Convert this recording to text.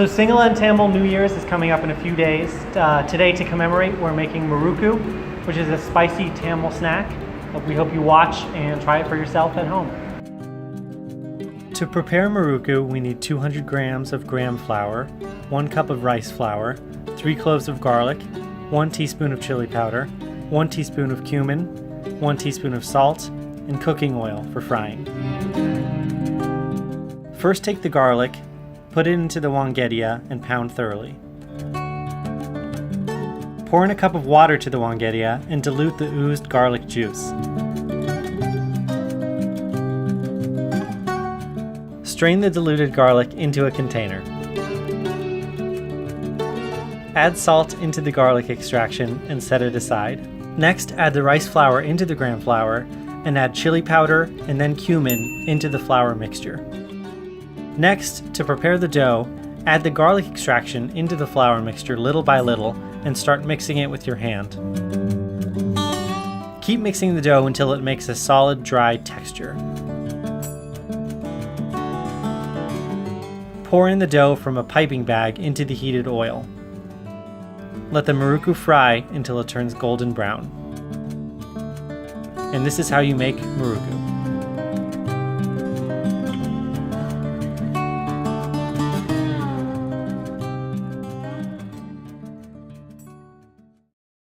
So Sinhala and Tamil New Year's is coming up in a few days. Today, to commemorate, we're making Murukku, which is a spicy Tamil snack. We hope you watch and try it for yourself at home. To prepare Murukku, we need 200 grams of graham flour, 1 cup of rice flour, 3 cloves of garlic, 1 teaspoon of chili powder, 1 teaspoon of cumin, 1 teaspoon of salt, and cooking oil for frying. First, take the garlic, put it into the wangedia, and pound thoroughly. Pour in a cup of water to the wangedia and dilute the oozed garlic juice. Strain the diluted garlic into a container. Add salt into the garlic extraction and set it aside. Next, add the rice flour into the graham flour and add chili powder and then cumin into the flour mixture. Next, to prepare the dough, add the garlic extraction into the flour mixture little by little and start mixing it with your hand. Keep mixing the dough until it makes a solid, dry texture. Pour in the dough from a piping bag into the heated oil. Let the Murukku fry until it turns golden brown. And this is how you make Murukku.